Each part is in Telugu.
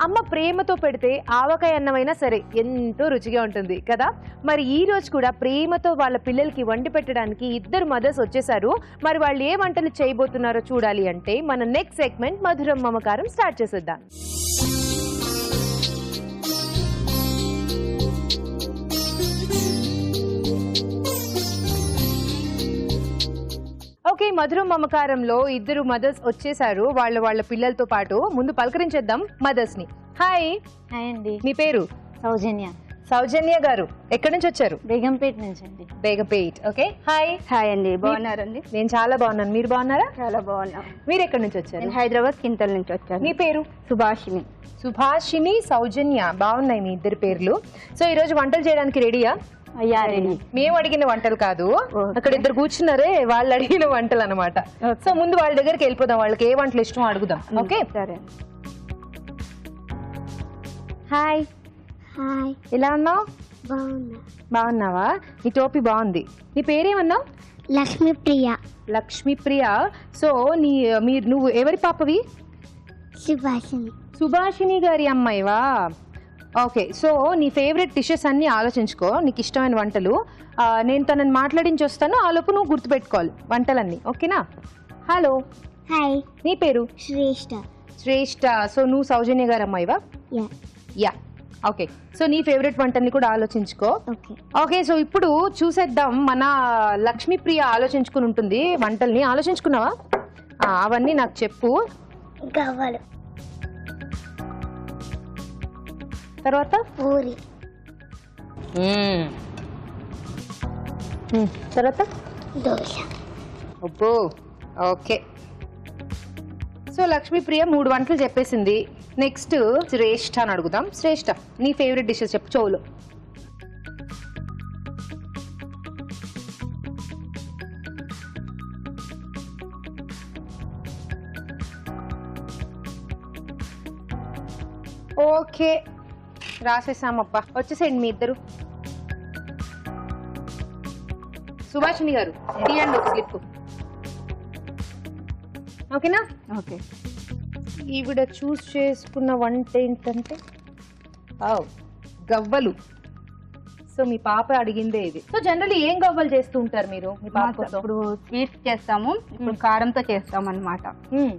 అమ్మ ప్రేమతో పెడితే ఆవకాయ అన్నమైనా సరే ఎంతో రుచిగా ఉంటుంది కదా. మరి ఈ రోజు కూడా ప్రేమతో వాళ్ళ పిల్లలకి వండి పెట్టడానికి ఇద్దరు మదర్స్ వచ్చేసారు. మరి వాళ్ళు ఏ వంటలు చేయబోతున్నారో చూడాలి అంటే మన నెక్స్ట్ సెగ్మెంట్ మధురం మమకారం స్టార్ట్ చేసేద్దాం. ఓకే, మధురం మమకారంలో ఇద్దరు మదర్స్ వచ్చేసారు వాళ్ళ పిల్లలతో పాటు. ముందు పలకరించేద్దాం మదర్స్ ని. హాయ్. హాయ్ అండి. మీ పేరు? సౌజన్య. సౌజన్య గారు ఎక్కడి నుంచి వచ్చారు? బేగంపేట నుంచి అండి. బేగంపేట్. Okay, hi. హాయ్ అండి, బాగున్నారండి? నేను చాలా బాగున్నాను, మీరు బాగున్నారా? చాలా బాగున్నా. మీరు ఎక్కడి నుంచి వచ్చారు? నేను హైదరాబాద్ కింతల్ నుంచి వచ్చాను. మీ పేరు? సుభాషిణి. సుభాషిణి, సౌజన్య, బాగున్నాయి మీ ఇద్దరు పేర్లు. సో ఈ రోజు వంటలు చేయడానికి రెడీయా? మేము అడిగిన వంటలు కాదు, అక్కడ ఇద్దరు కూర్చున్నారే వాళ్ళు అడిగిన వంటలు అనమాట. సో ముందు వాళ్ళ దగ్గరికి వెళ్ళిపోదాం, వాళ్ళకి ఏ వంటలు ఇష్టం అడుగుదాం. ఓకే సరే. హాయ్. హాయ్. ఎలా ఉన్నావు? బాగున్నా. బాగున్నావా? నీ టోపీ బాగుంది. నీ పేరేమన్నావు? లక్ష్మీప్రియ. లక్ష్మీప్రియ. సో నువ్వు ఎవరి పాపవి? సుభాషిణి. సుభాషిణి గారి అమ్మాయివా? ఓకే, సో నీ ఫేవరెట్ డిషెస్ అన్ని ఆలోచించుకో, నీకు ఇష్టమైన వంటలు. నేను తనని మాట్లాడించి వస్తాను, ఆ లోపు నువ్వు గుర్తుపెట్టుకోవాలి వంటలన్నీ. ఓకేనా? హలో. హాయ్. నీ పేరు? శ్రేష్ఠ. శ్రేష్ఠ. సో నువ్వు సౌజన్య గారి అమ్మాయివా? యా. యా. ఓకే, సో నీ ఫేవరెట్ వంటల్ని కూడా ఆలోచించుకో. ఓకే. ఓకే, సో ఇప్పుడు చూసేద్దాం. మన లక్ష్మీప్రియ ఆలోచించుకుని ఉంటుంది వంటల్ని. ఆలోచించుకున్నావా? అవన్నీ నాకు చెప్పు. గవ్వలు. తర్వాత పూరి. తర్వాత దోశ. అబ్బో. ఓకే, సో లక్ష్మీప్రియ 3 వంటలు చెప్పేసింది. నెక్స్ట్ శ్రేష్ఠ అని అడుగుదాం. శ్రేష్ఠ, నీ ఫేవరెట్ డిషెస్ చెప్పు చెవులో. ఓకే, రాసేసామబ్బా. వచ్చేసేయండి మీ ఇద్దరు. సుభాషిణి గారు తీయండి ఒక స్లిప్. ఓకేనా? ఓకే. ఈవిడ చూస్ చేసుకున్న వంట ఏంటంటే గవ్వలు. సో మీ పాప అడిగిందే ఇది. సో జనరల్లీ ఏం గవ్వలు చేస్తూ ఉంటారు మీరు మీ పాప కోసం? ఇప్పుడు స్వీట్స్ చేస్తాము, ఇప్పుడు కారంతో చేస్తాం అన్నమాట.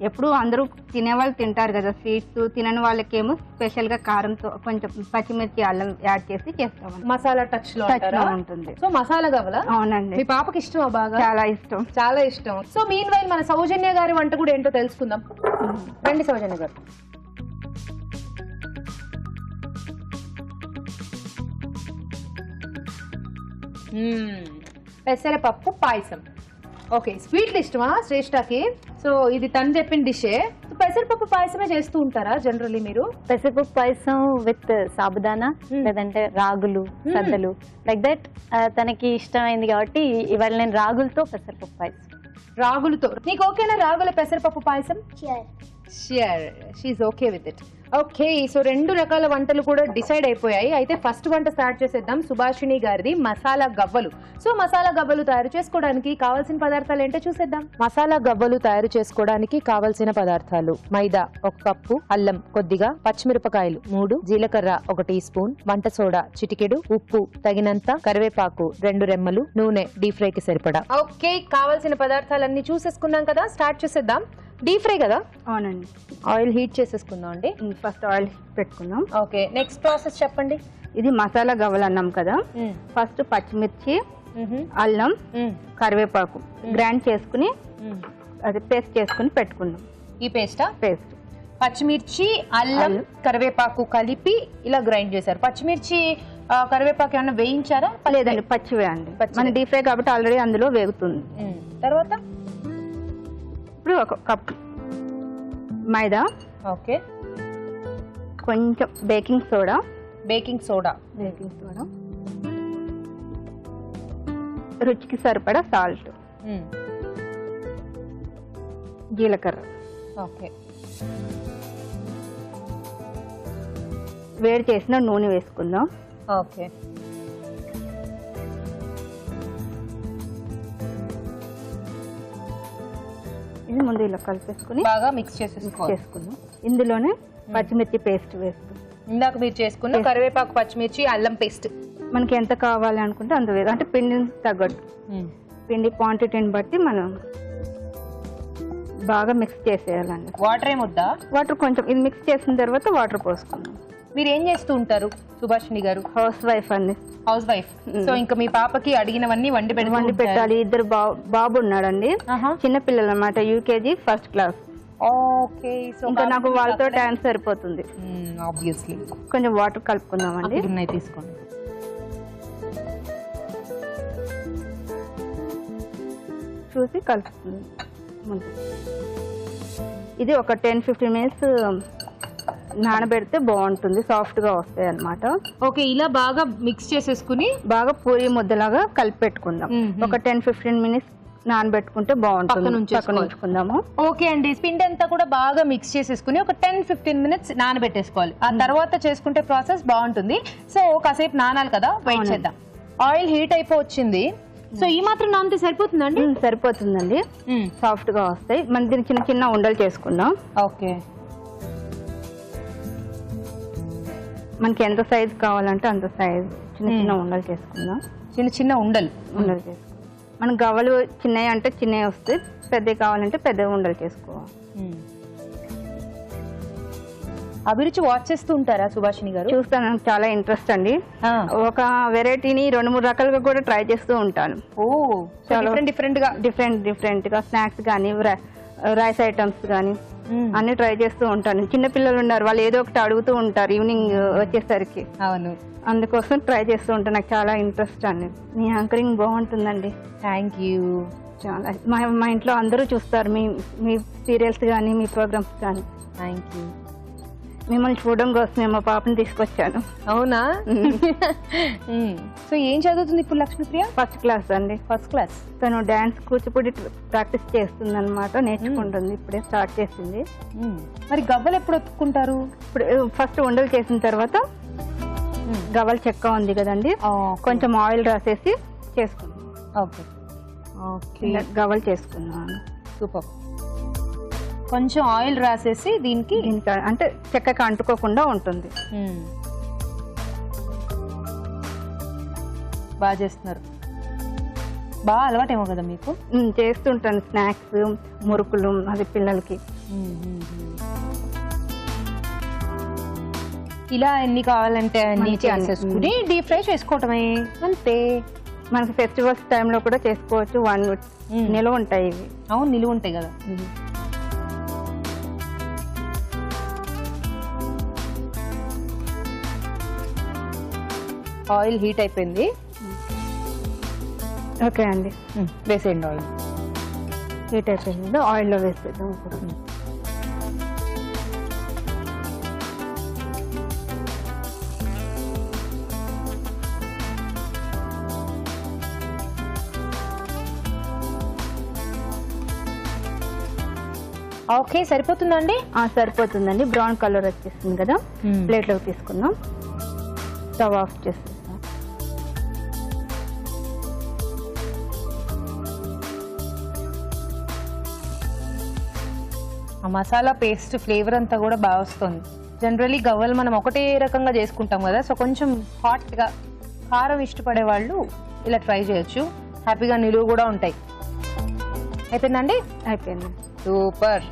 ఎప్పుడు అందరూ తినేవాళ్ళు తింటారు కదా స్వీట్స్, తినని వాళ్ళకేమో స్పెషల్ గా కారంతో కొంచెం పచ్చిమిర్చి అల్లం యాడ్ చేసి చేస్తాం. మసాలా టచ్ లో ఉంటుంది. సో మసాలా గవ్వలా? అవునండి. మీ పాపకి ఇష్టమా? బాగా, చాలా ఇష్టం. చాలా ఇష్టం. సో మీన్ వైల్ మన సౌజన్య గారి వంట కూడా ఏంటో తెలుసుకుందాం. రండి సౌజన్య గారు. పెసరపప్పు పాయసం. ఓకే, స్వీట్లు ఇష్టమా శ్రేష్ఠకి? సో ఇది తను చెప్పిన డిషే. పెసరపప్పు పాయసమే చేస్తూ ఉంటారా జనరల్లీ మీరు? పెసరపప్పు పాయసం విత్ సాబుదానా లేదంటే రాగులు, సద్దలు లైక్ దట్. తనకి ఇష్టమైంది కాబట్టి ఇవాళ నేను రాగులతో పెసరపప్పు పాయసం. రాగులతో నీకు ఓకేనా? రాగుల పెసరపప్పు పాయసం? Sure, she okay with it. Okay, so 2 రకాల వంటలు కూడా డిసైడ్ అయిపోయాయి. అయితే ఫస్ట్ వంట స్టార్ట్ చేసేద్దాం. సుభాషిణి గారిది మసాలా గవ్వలు. సో మసాలా గవ్వలు తయారు చేసుకోవడానికి కావాల్సిన పదార్థాలు ఏంటో చూసేద్దాం. మసాలా గవ్వలు తయారు చేసుకోవడానికి కావాల్సిన పదార్థాలు: మైదా 1 కప్పు, అల్లం కొద్దిగా, పచ్చిమిరపకాయలు 3, జీలకర్ర 1 టీ స్పూన్, వంట సోడా చిటికెడు, ఉప్పు తగినంత, కరివేపాకు 2 రెమ్మలు, నూనె డీప్ ఫ్రై కి సరిపడా. ఓకే, కావాల్సిన పదార్థాలన్నీ చూసేసుకున్నాం కదా, స్టార్ట్ చేసేద్దాం. డీప్ ఫ్రై కదా? అవునండి. ఆయిల్ హీట్ చేసేసుకుందాం అండి. ఫస్ట్ ఆయిల్ పెట్టుకుందాం. ఓకే, నెక్స్ట్ ప్రాసెస్ చెప్పండి. ఇది మసాలా గవ్వలు అన్నాం కదా, ఫస్ట్ పచ్చిమిర్చి, అల్లం, కరివేపాకు గ్రైండ్ చేసుకుని అది పేస్ట్ చేసుకుని పెట్టుకుందాం. ఈ పేస్టా? పేస్ట్. పచ్చిమిర్చి, అల్లం, కరివేపాకు కలిపి ఇలా గ్రైండ్ చేశారు. పచ్చిమిర్చి కరివేపాకు ఏమన్నా వేయించారా? లేదండి, పచ్చివే అండి. మన డీప్ ఫ్రై కాబట్టి ఆల్రెడీ అందులో వేగుతుంది. తర్వాత ఇప్పుడు 1 కప్ మైదా. ఓకే, కొంచెం బేకింగ్ సోడా. రుచికి సరిపడా సాల్ట్, జీలకర్ర. ఓకే, వేడి చేసిన నూనె వేసుకుందాం. ఓకే, ఇది ముందు ఇలా కలిపేసుకుని బాగా మిక్స్ చేసేసుకోవాలి. చేసుకుందాం. ఇందులోనే పచ్చిమిర్చి పేస్ట్ వేస్తాం. ఇందాక మీరు చేసుకున్న కరివేపాకు, పచ్చిమిర్చి, అల్లం పేస్ట్ మనకి ఎంత కావాలి అనుకుంటే అంత వేయాలి. అంటే పిండిని తగ్గట్టు, పిండి క్వాంటిటీని బట్టి మనం బాగా మిక్స్ చేసేయాలండి. వాటర్ ఏమొద్దా? వాటర్ కొంచెం, ఇది మిక్స్ చేసిన తర్వాత వాటర్ పోసుకుందాం. మీరు ఏం చేస్తూ ఉంటారు సుభాషిణి గారు? హౌస్ వైఫ్ అండి. House wife. సో ఇంకా మీ పాపకి అడిగినవన్నీ వండి పెట్టాలి. ఇద్దరు బాబు ఉన్నాడండి, చిన్న పిల్లలు అన్నమాట, UKG first class. Okay. So ఇంకా నాకు వాళ్ళతో టైం సరిపోతుంది. ఆబ్వియస్లీ. కొంచెం వాటర్ కలుపుకుందామండి. ఉన్నాయి, తీసుకోండి. చూసి కలుపుతుంది ముందు. ఇది ఒక 10-15 మినిట్స్ నానబెడితే బాగుంటుంది, సాఫ్ట్ గా వస్తాయి అన్నమాట. ఓకే, ఇలా బాగా మిక్స్ చేసేసుకుని బాగా పూరి ముద్దలాగా కలిపి పెట్టుకుందాం. ఒక 10-15 మినిట్స్ నానబెట్టుకుంటే బాగుంటుంది. పక్కన ఉంచుకుందాము. ఓకే అండి, పిండి అంతా కూడా బాగా మిక్స్ చేసేసుకుని ఒక 10-15 మినిట్స్ నానబెట్టేసుకోవాలి. ఆ తర్వాత చేసుకుంటే ప్రాసెస్ బాగుంటుంది. సో కాసేపు నానాలి కదా, వెయిట్ చేద్దాం. Oil heat అయిపోవచ్చింది. సో ఈ మాత్రం నానితే సరిపోతుందండి? సరిపోతుందండి, సాఫ్ట్ గా వస్తాయి. మన దీన్ని చిన్న చిన్న ఉండలు చేసుకుందాం. ఓకే, మనకి ఎంత సైజ్ కావాలంటే అంత సైజ్ చిన్న చిన్న ఉండలు చేసుకుందాం. చిన్న చిన్న ఉండలు చేసుకుందాం. మనకు గవ్వలు చిన్నవి అంటే చిన్నవి వస్తాయి, పెద్దవి కావాలంటే పెద్ద ఉండలు చేసుకోవాలి. అభిరుచి వాచ్ చేస్తూ ఉంటారా సుభాషిణి గారు? చూస్తాను, నాకు చాలా ఇంట్రెస్ట్ అండి. ఒక వెరైటీని 2-3 రకాలుగా కూడా ట్రై చేస్తూ ఉంటాను. చాలా డిఫరెంట్ గా స్నాక్స్ కానీ, రైస్ ఐటమ్స్ కానీ అన్ని ట్రై చేస్తూ ఉంటాను. చిన్న పిల్లలు ఉన్నారు, వాళ్ళు ఏదో ఒకటి అడుగుతూ ఉంటారు ఈవినింగ్ వచ్చేసరికి. అవును, అందుకోసం ట్రై చేస్తూ ఉంటాను. నాకు చాలా ఇంట్రెస్ట్ అండి. మీ యాంకరింగ్ బాగుంటుందండి. Thank you. చాలా మా ఇంట్లో అందరూ చూస్తారు మీ సీరియల్స్ కానీ, మీ ప్రోగ్రామ్స్ కానీ. Thank you. మిమ్మల్ని చూడడం కోసమే మా పాపని తీసుకొచ్చాను. అవునా? సో ఏం చదువుతుంది ఇప్పుడు లక్ష్మీప్రియ? ఫస్ట్ క్లాస్ అండి. First class. తను డాన్స్ కూచిపూడి ప్రాక్టీస్ చేస్తుంది అనమాట, నేర్చుకుంటుంది. ఇప్పుడే స్టార్ట్ చేసింది. మరి గవ్వలు ఎప్పుడు ఒత్తుకుంటారు? ఇప్పుడు ఫస్ట్ ఉండలు చేసిన తర్వాత గవ్వల చెక్క ఉంది కదండి, కొంచెం ఆయిల్ రాసేసి చేసుకుందాం. ఓకే ఓకే, గవ్వలు చేసుకున్నాను. సూపర్. కొంచెం ఆయిల్ రాసేసి దీనికి అంటే చెక్కకి అంటుకోకుండా ఉంటుంది. బాగా చేస్తున్నారు. బాగా అలవాటేమో కదా మీకు? చేస్తుంటాను, స్నాక్స్, మురుకులు, అది పిల్లలకి. ఇలా ఎన్ని కావాలంటే అన్ని చేసేసుకుని డీప్ ఫ్రై చేసుకోవటమే, అంతే. మనకి ఫెస్టివల్స్ టైంలో కూడా చేసుకోవచ్చు. 1 week నిలువ ఉంటాయి ఇవి. అవును, నిలువ ఉంటాయి కదా. ఆయిల్ హీట్ అయిపోయింది. ఓకే అండి, వేసేయండి. ఆయిల్ హీట్ అయిపోయింది, ఆయిల్లో వేసేద్దాం. ఓకే, సరిపోతుందండి? సరిపోతుందండి. బ్రౌన్ కలర్ వచ్చేస్తుంది కదా, ప్లేట్లోకి తీసుకుందాం. స్టవ్ ఆఫ్ చేసేస్తాం. ఆ మసాలా పేస్ట్ ఫ్లేవర్ అంతా కూడా బాగా వస్తుంది. జనరల్లీ గవ్వలు మనం ఒకటే రకంగా చేసుకుంటాం కదా, సో కొంచెం హాట్గా కారం ఇష్టపడే వాళ్ళు ఇలా ట్రై చేయొచ్చు. హ్యాపీగా నిలువ కూడా ఉంటాయి. అయిపోయిందండి? అయిపోయింది. Super,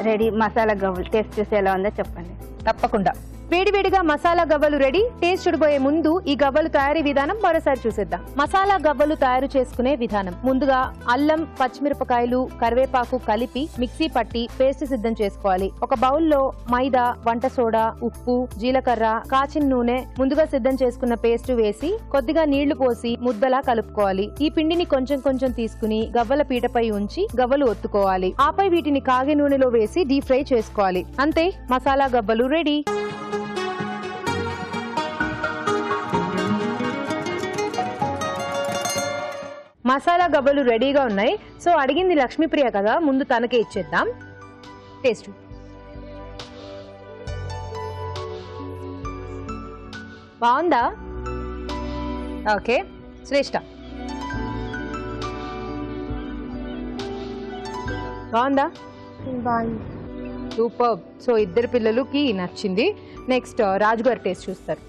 ready. మసాలా గవ్వలు టేస్ట్ చూసి ఎలా ఉందో చెప్పండి. తప్పకుండా. వేడివేడిగా మసాలా గవ్వలు రెడీ. టేస్ట్ చూడబోయే ముందు ఈ గవ్వలు తయారీ విధానం మరోసారి చూసేద్దాం. మసాలా గవ్వలు తయారు చేసుకునే విధానం: ముందుగా అల్లం, పచ్చిమిరపకాయలు, కరివేపాకు కలిపి మిక్సీ పట్టి పేస్ట్ సిద్ధం చేసుకోవాలి. ఒక బౌల్లో మైదా, వంట సోడా, ఉప్పు, జీలకర్ర, కాచిన నూనె, ముందుగా సిద్ధం చేసుకున్న పేస్ట్ వేసి కొద్దిగా నీళ్లు పోసి ముద్దలా కలుపుకోవాలి. ఈ పిండిని కొంచెం కొంచెం తీసుకుని గవ్వల పీటపై ఉంచి గవ్వలు ఒత్తుకోవాలి. ఆపై వీటిని కాగే నూనెలో వేసి డీప్ ఫ్రై చేసుకోవాలి. అంతే, మసాలా గవ్వలు రెడీ. మసాలా గవ్వలు రెడీగా ఉన్నాయి. సో అడిగింది లక్ష్మీప్రియ కదా, ముందు తనకే ఇచ్చేద్దాం. టేస్ట్ బాగుందా? ఓకే, శ్రేష్ఠ బాగుందా? బాగుంది. సూపర్. సో ఇద్దరు పిల్లలకి నచ్చింది. నెక్స్ట్ రాజు గారు టేస్ట్ చూస్తారు.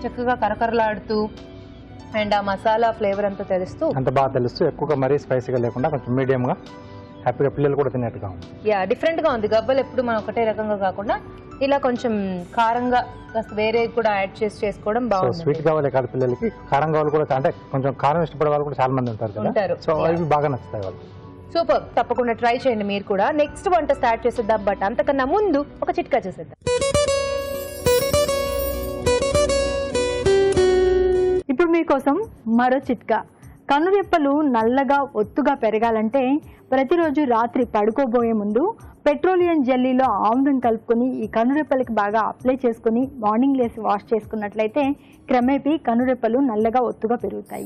చక్కగా కరకరలాడుతూ అండ్ ఆ మసాలా ఫ్లేవర్ అంతా తెలుస్తూ అంత బాగా తెలుస్తూ, ఎక్కువగా మరీ స్పైసీగా లేకుండా కొంచెం మీడియంగా హ్యాపీగా పిల్లలు కూడా తినేట్టుగా ఉంది. యా, డిఫరెంట్ గా ఉంది. గవ్వలు ఎప్పుడు మనం ఒకటే రకంగా కాకుండా ఇలా కొంచెం కారంగా కాస్త వేరే కూడా యాడ్ చేసి చేసుకోవడం సో బాగుంది. స్వీట్ కావాలి కాదు పిల్లలకి, కారం కావాలి కూడా, అంటే కొంచెం కారం ఇష్టపడే వాళ్ళు కూడా చాలా మంది ఉంటారు ఉంటారు. కదా, సో అవి బాగా నచ్చుతాయి వాళ్ళకి. సూపర్. తప్పకుండా ట్రై చేయండి మీరు కూడా. నెక్స్ట్ వంట స్టార్ట్ చేసేద్దాం, బట్ అంతకన్నా ముందు ఒక చిట్కా చేసేద్దాం. ఇప్పుడు మీకోసం మరో చిట్కా. కనురెప్పలు నల్లగా ఒత్తుగా పెరగాలంటే ప్రతిరోజు రాత్రి పడుకోబోయే ముందు పెట్రోలియం జెల్లీలో ఆమ్లం కలుపుకొని ఈ కనురెప్పలకి బాగా అప్లై చేసుకుని మార్నింగ్ లేసి వాష్ చేసుకున్నట్లయితే క్రమేపీ కనురెప్పలు నల్లగా ఒత్తుగా పెరుగుతాయి.